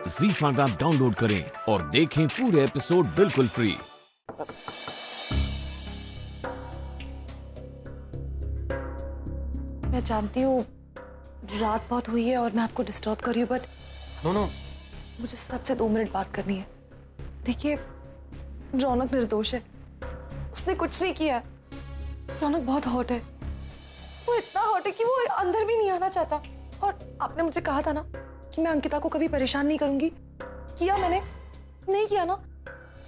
ZEE5 app download करें और देखें पूरे एपिसोड बिल्कुल फ्री। मैं जानती हूँ रात बहुत हुई है और मैं आपको डिस्टर्ब कर रही हूँ, बट नो मुझे सबसे 2 मिनट बात करनी है। देखिए, रौनक निर्दोष है, उसने कुछ नहीं किया है। रौनक बहुत हॉट है, वो इतना हॉट है कि वो अंदर भी नहीं आना चाहता। और आपने मुझे कहा था ना कि मैं अंकिता को कभी परेशान नहीं करूंगी। किया मैंने? नहीं किया ना।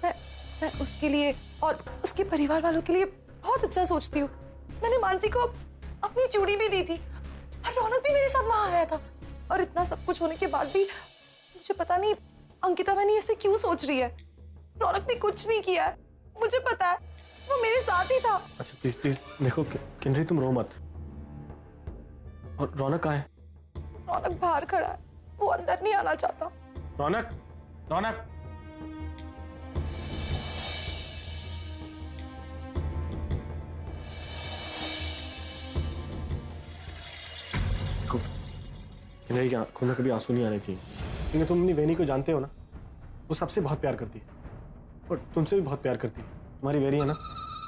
मैं उसके लिए और उसके परिवार वालों के लिए बहुत अच्छा सोचती हूँ। मैंने मानसी को अपनी चूड़ी भी दी थी और रौनक भी मेरे साथ वहां आया था। और इतना सब कुछ होने के बाद भी मुझे पता नहीं अंकिता बहनी ऐसे क्यों सोच रही है। रौनक ने कुछ नहीं किया है, मुझे पता है, वो मेरे साथ ही था। अच्छा प्लीज देखो किन्नरी, तुम रो मत। और रौनक कहाँ है? रौनक बाहर खड़ा है, वो अंदर नहीं आना चाहता। रौनक रौनक किन्नरी की आंखों में कभी आंसू नहीं आने चाहिए, क्योंकि तुम अपनी वेनी को जानते हो ना, वो सबसे बहुत प्यार करती है और तुमसे भी बहुत प्यार करती है। तुम्हारी वेरी है ना,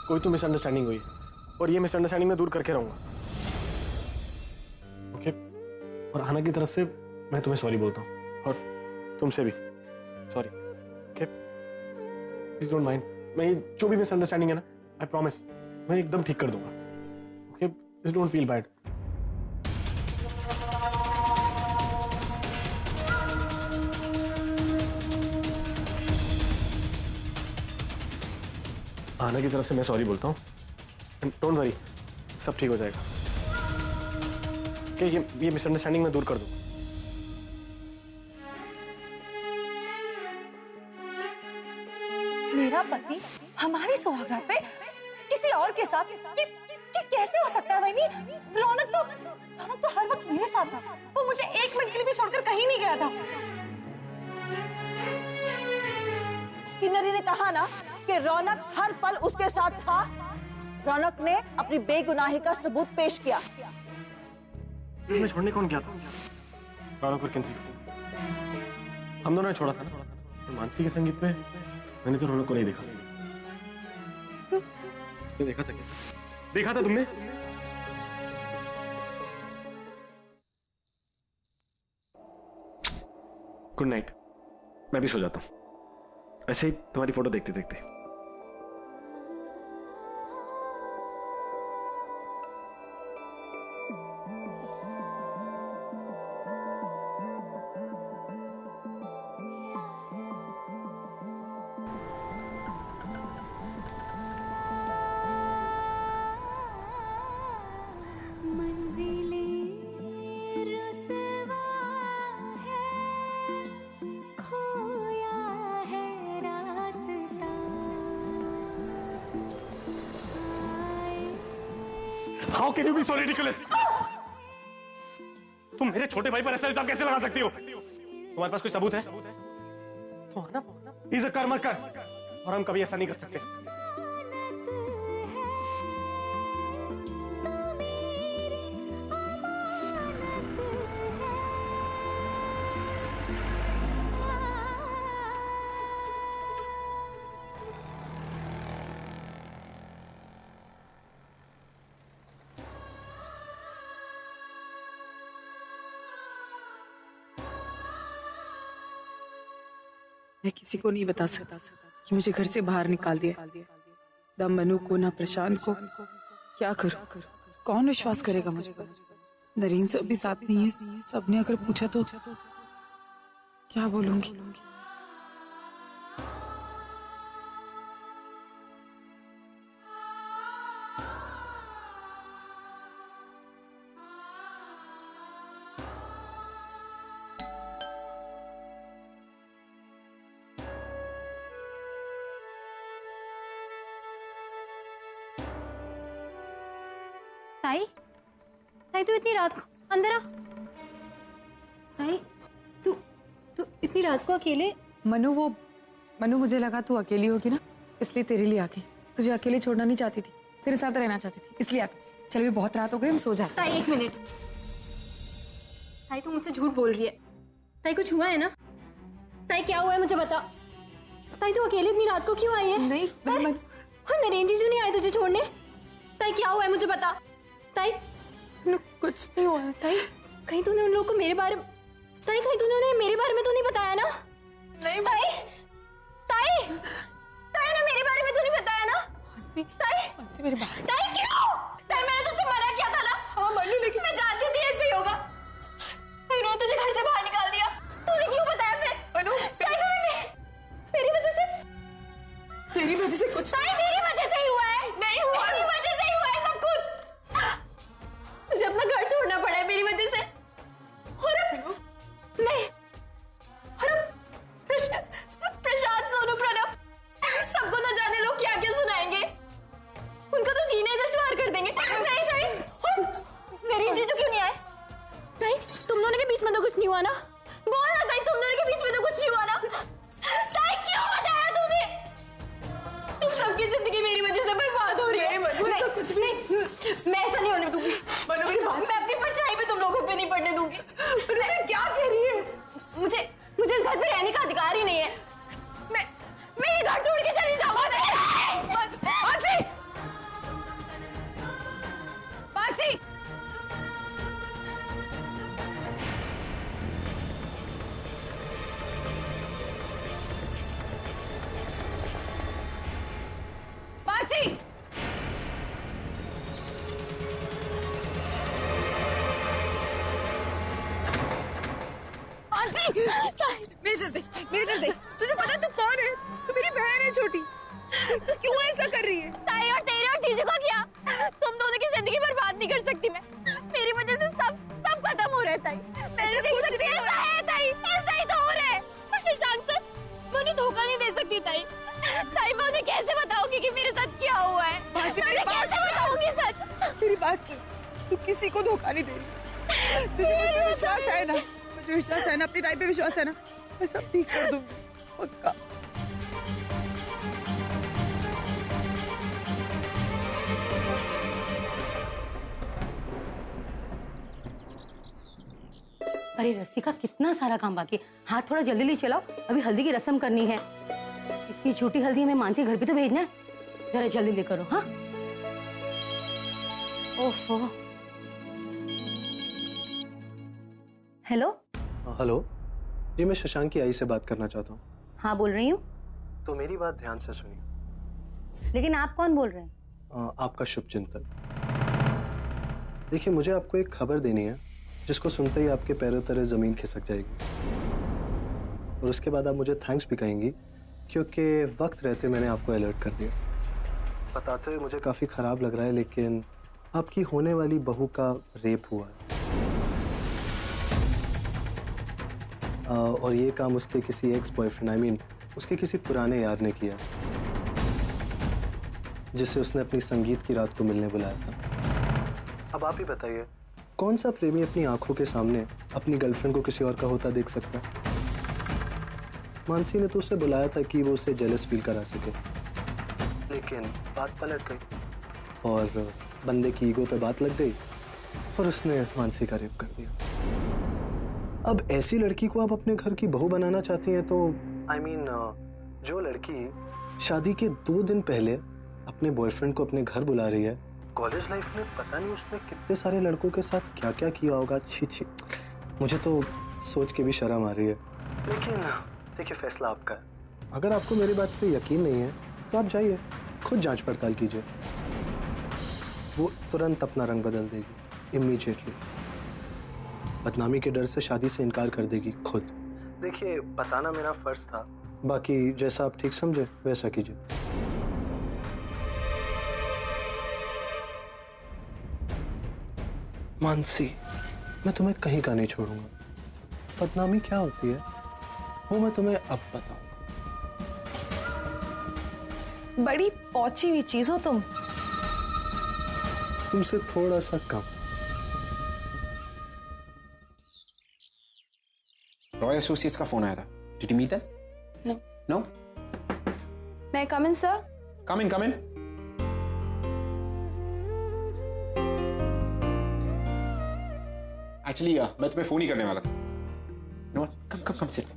कोई तो मिसअंडरस्टैंडिंग हुई है और ये मिसअंडरस्टैंडिंग मैं दूर करके रहूंगा। ओके? और हाना की तरफ से मैं तुम्हें सॉरी बोलता हूँ और तुमसे भी sorry. Okay? Please don't mind. मैं ये जो भी मिसअंडरस्टैंडिंग है ना, आई प्रॉमिस मैं एकदम ठीक कर दूंगा। Okay? Please don't feel bad. आना की तरफ से मैं सॉरी बोलता हूँ। डोंट वरी, सब ठीक हो जाएगा। ये मिसअंडरस्टैंडिंग मैं दूर कर दूँ। मेरा पति हमारी सुहागरात पे किसी और के साथ ये कैसे हो सकता है वहीनी? रौनक तो हर वक्त मेरे साथ था। वो मुझे 1 मिनट के लिए भी छोड़कर कहीं नहीं गया था। किन्नरी ने कहा ना कि रौनक हर पल उसके साथ था। रौनक ने अपनी बेगुनाही का सबूत पेश किया। मैं छोड़ने कौन गया था? रौनक और किन्नरी को हम दोनों ने छोड़ा था ना। तो मानसी के संगीत में मैंने तो रौनक को नहीं देखा। देखा था क्या? देखा था तुमने? गुड नाइट, मैं भी सो जाता हूँ ऐसे ही तुम्हारी फोटो देखते देखते। How can you be so ridiculous? तुम मेरे छोटे भाई पर ऐसा इल्जाम कैसे लगा सकती हो? तुम्हारे पास कोई सबूत है? तो आना इसे कर मत कर, और हम कभी ऐसा नहीं कर सकते। मैं किसी को नहीं बता सकता कि मुझे घर से बाहर निकाल दिया। ना मनु को, ना प्रशांत को। क्या करूं? कौन विश्वास करेगा मुझ पर? नरेन सब भी साथ नहीं है। सबने अगर पूछा तो क्या बोलूंगी? ताई, ताई तू इतनी रात को अंदर आ। ताई, तू इतनी रात को अकेले? मनु मुझे लगा तू अकेली होगी ना, इसलिए तेरे लिए आके। तुझे अकेले छोड़ना नहीं चाहती थी, तेरे साथ रहना चाहती थी, इसलिए आके। चल भी बहुत रात हो गई, हम सो जाते। ताई 1 मिनट। ताई तू मुझसे झूठ बोल रही है। ताई कुछ हुआ है ना? ताई क्या हुआ है मुझे बता। ताई तू अकेले इतनी रात को क्यों आई है? नहीं मैं और नरेन जीजू नहीं आए तुझे छोड़ने? ताई क्या हुआ है मुझे बता। ताई कुछ नहीं हुआ है ताई। कहीं तूने उन लोगों को मेरे बारे में ताई कहीं तूने उन्हें मेरे बारे में तो नहीं बताया ना? नहीं ताई ताई ताई ने मेरे बारे में तो नहीं बताया ना? मानसी ताई मेरी बात। ताई क्यों? ताई मैंने तुझसे मना किया था ना? हाँ मनु लेकिन मैं जानती थी ऐसे ही होगा। इन्होंने तुझे घर से बाहर निकाल दिया। तूने क्यों बताया फिर? मनु ताई मेरी वजह से तेरी वजह से कुछ ताई मेरी वजह से ही हुआ है। नहीं हुआ। मेरी वजह से ही हुआ है सब कुछ। मुझे अपना घर छोड़ना पड़ा है मेरी वजह से। और अब नहीं और अब प्रशांत सोनू प्रणव सबको न जाने लोग क्या क्या सुनाएंगे। उनका तो जीने दुश्वार कर देंगे। नहीं नरेन जीजू क्यों नहीं आए? नहीं तुम दोनों के बीच में तो कुछ नहीं हुआ ना? बोल ना ताई, तुम दोनों के बीच में तो कुछ नहीं हुआ ना? ताई क्यों बताया तूने? तुम सबकी जिंदगी मेरी वजह से बर्बाद हो रही है। नहीं, कुछ भी नहीं, मैं ऐसा नहीं होने दूंगी। मेरी बात। मैं अपनी परछाई पे तुम लोगों पे नहीं पड़ने दूंगी। क्या कह रही है? मुझे इस घर पे रहने का अधिकार ही नहीं है। मैं ये घर छोड़ के चली जाऊंगी। मानसी मानसी मानसी मेरे दर्द तुझे पता है तू कौन है? तू मेरी बहन है छोटी। तू क्यों ऐसा कर रही है? ताई और तेरे और जीजू को क्या? तुम दोनों की जिंदगी बर्बाद नहीं कर सकती मैं। मेरी वजह से सब खत्म हो रहा है ताई। मैं नहीं देख सकती। ऐसा है ताई, ऐसा ही तो हो रहा है। और शशांक सर मैं उन्हें धोखा नहीं दे सकती ताई। ताई मैं उन्हें कैसे बताऊंगी कि मेरे साथ क्या हुआ है? मैं कैसे बताऊंगी सच? मेरी बात सुन, तू किसी को धोखा नहीं दे रही। तुझे मुझ पे विश्वास है ना? मुझे विश्वास है ना? अपनी ताई पे विश्वास है ना? मैं सब ठीक कर दूंगी पक्का। अरे रसिका कितना सारा काम बाकी है। हाथ थोड़ा जल्दी ले चलाओ, अभी हल्दी की रस्म करनी है। इसकी छोटी हल्दी हमें मानसी घर भी तो भेजना है। जरा जल्दी ले करो। हाँ ओफो। हेलो हेलो जी, मैं शशांक की आई से बात करना चाहता हूँ। हाँ बोल रही हूँ। तो मेरी बात ध्यान से सुनिए। लेकिन आप कौन बोल रहे हैं? आपका शुभ चिंतन। देखिए, मुझे आपको एक खबर देनी है जिसको सुनते ही आपके पैरों तले जमीन खिसक जाएगी, और उसके बाद आप मुझे थैंक्स भी कहेंगी क्योंकि वक्त रहते मैंने आपको अलर्ट कर दिया। बताते हुए मुझे काफ़ी ख़राब लग रहा है, लेकिन आपकी होने वाली बहू का रेप हुआ है। और ये काम उसके किसी एक्स बॉयफ्रेंड उसके किसी पुराने यार ने किया, जिससे उसने अपनी संगीत की रात को मिलने बुलाया था। अब आप ही बताइए, कौन सा प्रेमी अपनी आंखों के सामने अपनी गर्लफ्रेंड को किसी और का होता देख सकता है? मानसी ने तो उसे बुलाया था कि वो उसे जेलस फील करा सके, लेकिन बात पलट गई और बंदे की ईगो पे बात लग गई और उसने मानसी का रेप कर दिया। अब ऐसी लड़की को आप अपने घर की बहू बनाना चाहती हैं तो जो लड़की शादी के 2 दिन पहले अपने बॉयफ्रेंड को अपने घर बुला रही है, कॉलेज लाइफ में पता नहीं उसने कितने सारे लड़कों के साथ क्या क्या किया होगा। छी छी, मुझे तो सोच के भी शर्म आ रही है। लेकिन देखिए, फैसला आपका है। अगर आपको मेरी बात पे यकीन नहीं है तो आप जाइए, खुद जांच पड़ताल कीजिए। वो तुरंत अपना रंग बदल देगी, इमीडिएटली। बदनामी के डर से शादी से इनकार कर देगी खुद। देखिए, बताना मेरा फर्ज था, बाकी जैसा आप ठीक समझे वैसा कीजिए। मानसी, मैं तुम्हें कहीं का नहीं छोड़ूंगा। बदनामी क्या होती है वो मैं तुम्हें अब बताऊंगा। बड़ी पहुंची हुई चीज हो तुम। तुमसे थोड़ा सा कम। रॉय एसोसिएट्स का फोन आया था। Did you meet them? No. No? मैं कम इन sir? Come in, come in. Actually, मैं तुम्हें फोन ही करने वाला था। No, come, sit.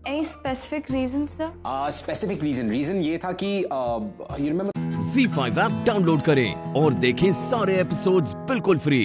Any specific reason, sir? Specific reason ये था कि you remember Z5 app download करें और देखें सारे एपिसोड्स बिल्कुल फ्री।